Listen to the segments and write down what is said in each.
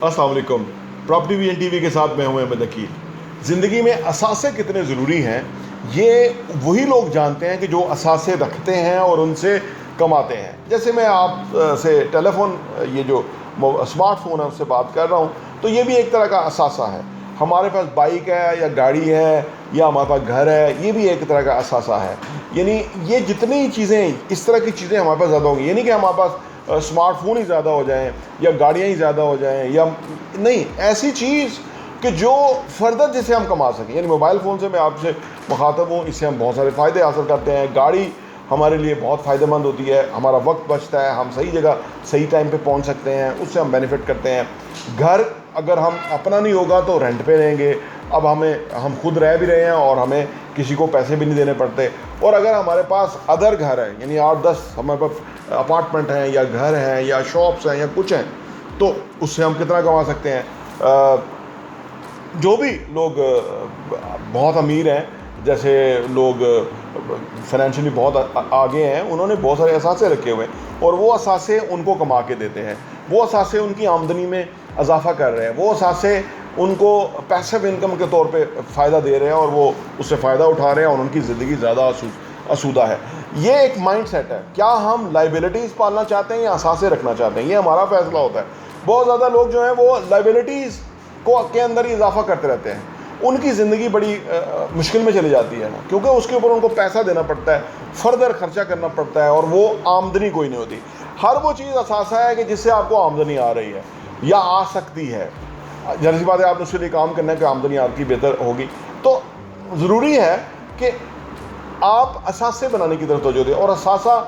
अस्सलाम वालेकुम। Property vision TV के साथ मैं हूं अहमद अकील। ज़िंदगी में असासे कितने ज़रूरी हैं ये वही लोग जानते हैं कि जो असासे रखते हैं और उनसे कमाते हैं। जैसे मैं आप से टेलीफोन ये जो स्मार्टफोन है उससे बात कर रहा हूं, तो ये भी एक तरह का असासा है। हमारे पास बाइक है या गाड़ी है या हमारे पास घर है, ये भी एक तरह का असासा है। यानी ये जितनी चीज़ें, इस तरह की चीज़ें हमारे पास ज़्यादा होंगी। यानी कि हमारे पास स्मार्टफोन ही ज़्यादा हो जाएं या गाड़ियाँ ही ज़्यादा हो जाएं, या नहीं, ऐसी चीज़ कि जो फर्दर जिसे हम कमा सकें। यानी मोबाइल फ़ोन से मैं आपसे मुखातब हूँ, इससे हम बहुत सारे फ़ायदे हासिल करते हैं। गाड़ी हमारे लिए बहुत फ़ायदेमंद होती है, हमारा वक्त बचता है, हम सही जगह सही टाइम पे पहुँच सकते हैं, उससे हम बेनिफिट करते हैं। घर अगर हम अपना नहीं होगा तो रेंट पे रहेंगे। अब हम खुद रह भी रहे हैं और हमें किसी को पैसे भी नहीं देने पड़ते। और अगर हमारे पास अदर घर है, यानी 8-10 हमारे पास अपार्टमेंट हैं या घर हैं या शॉप्स हैं या कुछ हैं, तो उससे हम कितना कमा सकते हैं। जो भी लोग बहुत अमीर हैं, जैसे लोग फाइनेंशियली बहुत आगे हैं, उन्होंने बहुत सारे असासे रखे हुए हैं और वो असासे उनको कमा के देते हैं। वो असासे उनकी आमदनी में इजाफा कर रहे हैं, वो असासे उनको पैसिव इनकम के तौर पे फ़ायदा दे रहे हैं और वो उससे फ़ायदा उठा रहे हैं और उनकी ज़िंदगी ज़्यादा आसूदा है। ये एक माइंड सेट है। क्या हम लाइबिलिटीज़ पालना चाहते हैं या असासे रखना चाहते हैं, ये हमारा फैसला होता है। बहुत ज़्यादा लोग जो हैं वो लाइबिलिटीज़ के अंदर ही इजाफा करते रहते हैं। उनकी ज़िंदगी बड़ी मुश्किल में चली जाती है ना, क्योंकि उसके ऊपर उनको पैसा देना पड़ता है, फर्दर खर्चा करना पड़ता है और वो आमदनी कोई नहीं होती। हर वो चीज़ असासा है कि जिससे आपको आमदनी आ रही है या आ सकती है। ज़ाहिर सी बात है, आपने उसके लिए काम करना है कि आमदनी आपकी बेहतर होगी। तो ज़रूरी है कि आप असासे बनाने की तरफ तवज्जो दें। और असासा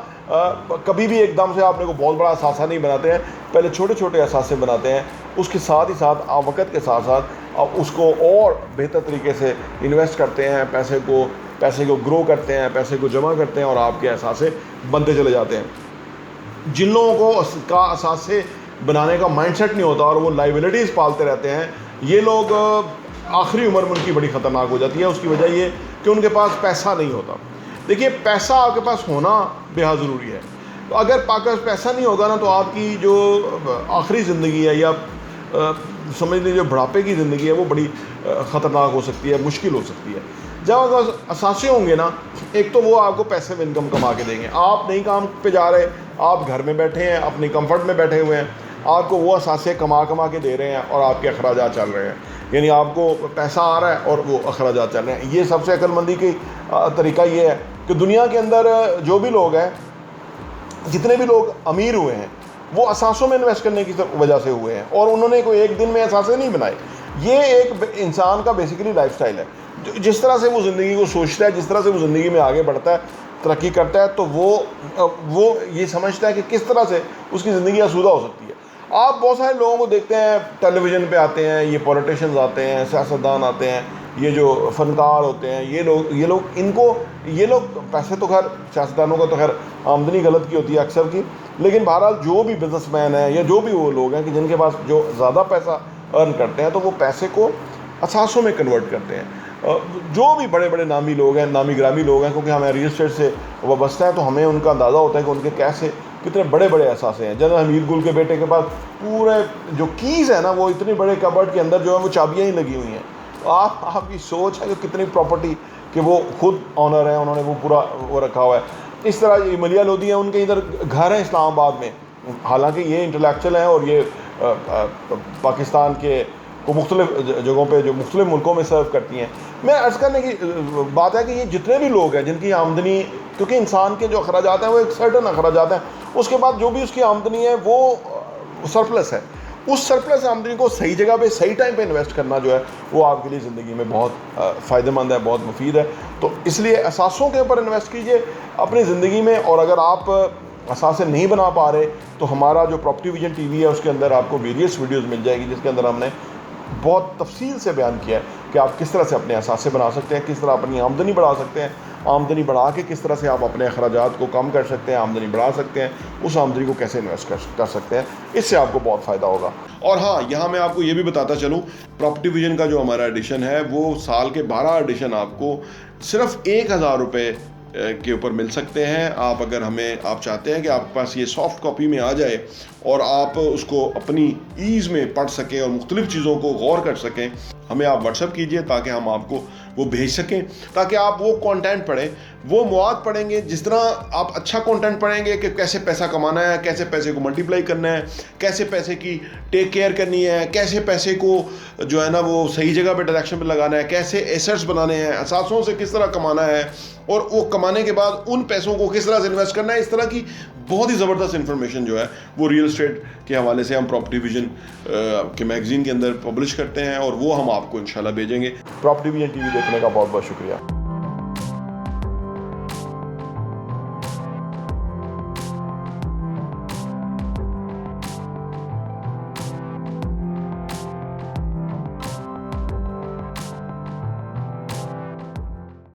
कभी भी एकदम से आपने को बहुत बड़ा असासा नहीं बनाते हैं, पहले छोटे छोटे असासे बनाते हैं। उसके साथ ही साथ आप वक़्त के साथ साथ आप उसको और बेहतर तरीके से इन्वेस्ट करते हैं, पैसे को ग्रो करते हैं, पैसे को जमा करते हैं और आपके असासे बनते चले जाते हैं। जिन लोगों को का असासे बनाने का माइंडसेट नहीं होता और वो लाइबिलिटीज़ पालते रहते हैं, ये लोग आखिरी उम्र में उनकी बड़ी ख़तरनाक हो जाती है। उसकी वजह ये कि उनके पास पैसा नहीं होता। देखिए, पैसा आपके पास होना बेहद ज़रूरी है। तो अगर पास पैसा नहीं होगा ना, तो आपकी जो आखिरी ज़िंदगी है या समझ लीजिए बुढ़ापे की ज़िंदगी है, वो बड़ी ख़तरनाक हो सकती है, मुश्किल हो सकती है। जब अगर असासे होंगे ना, एक तो वो आपको पैसे में इनकम कमा के देंगे। आप नहीं काम पे जा रहे, आप घर में बैठे हैं, अपनी कंफर्ट में बैठे हुए हैं, आपको वो असासे कमा के दे रहे हैं और आपके अखराजात चल रहे हैं। यानी आपको पैसा आ रहा है और वो अखराजात चल रहे हैं। ये सबसे अक्लमंदी की तरीका ये है कि दुनिया के अंदर जो भी लोग हैं, जितने भी लोग अमीर हुए हैं, वो असासों में इन्वेस्ट करने की वजह से हुए हैं और उन्होंने कोई एक दिन में असासे नहीं बनाए। ये एक इंसान का बेसिकली लाइफस्टाइल है। जिस तरह से वो ज़िंदगी को सोचता है, जिस तरह से वो ज़िंदगी में आगे बढ़ता है, तरक्की करता है, तो वो ये समझता है कि किस तरह से उसकी ज़िंदगी आसूदा हो सकती है। आप बहुत सारे लोगों को देखते हैं, टेलीविज़न पे आते हैं, ये पॉलिटिशियंस आते हैं, सियासतदान आते हैं, ये जो फ़नकार होते हैं, ये लोग पैसे तो खैर सियासतदानों का तो खैर आमदनी गलत की होती है अक्सर की, लेकिन बहरहाल जो भी बिजनेसमैन हैं या जो भी वो लोग हैं कि जिनके पास जो ज़्यादा पैसा अर्न करते हैं, तो वो पैसे को असासों में कन्वर्ट करते हैं। जो भी बड़े बड़े नामी लोग हैं, नामी ग्रामी लोग हैं, क्योंकि हमें रियल एस्टेट से वाबस्ता है, तो हमें उनका अंदाज़ा होता है कि उनके कैसे कितने बड़े बड़े असासे हैं। जनरल हमीर गुल के बेटे के पास पूरे जो कीज़ है ना, वो इतने बड़े कबर्ड के अंदर जो है वो चाबियाँ ही लगी हुई हैं। तो आपकी सोच है कि कितनी प्रॉपर्टी कि वो खुद ऑनर हैं, उन्होंने वो पूरा वो रखा हुआ है। इस तरह ये मलिया लोधी हैं, उनके इधर घर है इस्लामाबाद में। हालांकि ये इंटेलेक्चुअल हैं और ये पाकिस्तान के को मुख्तलिफ जगहों पे जो मुख्तलिफ मुल्कों में सर्व करती हैं। मैं अर्ज़ करने की बात है कि ये जितने भी लोग हैं जिनकी आमदनी, क्योंकि इंसान के जो अखराजात हैं वो एक सर्टन अखराजात हैं, उसके बाद जो भी उसकी आमदनी है वो सरप्लस है। उस सरप्लस आमदनी को सही जगह पे सही टाइम पे इन्वेस्ट करना जो है वो आपके लिए ज़िंदगी में बहुत फ़ायदेमंद है, बहुत मुफीद है। तो इसलिए असासों के ऊपर इन्वेस्ट कीजिए अपनी ज़िंदगी में। और अगर आप असासे नहीं बना पा रहे, तो हमारा जो प्रॉपर्टी विजन टीवी है उसके अंदर आपको वेरियस वीडियोज़ मिल जाएगी, जिसके अंदर हमने बहुत तफसील से बयान किया है कि आप किस तरह से अपने असासे बना सकते हैं, किस तरह अपनी आमदनी बढ़ा सकते हैं, आमदनी बढ़ा के किस तरह से आप अपने अखराजात को कम कर सकते हैं, आमदनी बढ़ा सकते हैं, उस आमदनी को कैसे इन्वेस्ट कर सकते हैं। इससे आपको बहुत फ़ायदा होगा। और हाँ, यहाँ मैं आपको ये भी बताता चलूँ, प्रॉपर्टी विजन का जो हमारा एडिशन है वो साल के 12 एडिशन आपको सिर्फ 1000 रुपये के ऊपर मिल सकते हैं। आप अगर आप चाहते हैं कि आपके पास ये सॉफ्ट कॉपी में आ जाए और आप उसको अपनी ईज़ में पढ़ सकें और मुख्तलिफ़ चीज़ों को गौर कर सकें, हमें आप व्हाट्सअप कीजिए ताकि हम आपको वो भेज सकें, ताकि आप वो कंटेंट पढ़ें, वो मवाद पढ़ेंगे। जिस तरह आप अच्छा कंटेंट पढ़ेंगे कि कैसे पैसा कमाना है, कैसे पैसे को मल्टीप्लाई करना है, कैसे पैसे की टेक केयर करनी है, कैसे पैसे को जो है ना वो सही जगह पे डायरेक्शन पे लगाना है, कैसे एसेट्स बनाने हैं, असासों से किस तरह कमाना है और वो कमाने के बाद उन पैसों को किस तरह से इन्वेस्ट करना है, इस तरह की बहुत ही ज़बरदस्त इन्फॉर्मेशन जो है वो रियल एस्टेट के हवाले से हम प्रॉपर्टी विजन के मैगज़ीन के अंदर पब्लिश करते हैं और वो हम आपको इंशाल्लाह भेजेंगे। प्रॉपर्टी विजन टीवी देखने का बहुत बहुत शुक्रिया।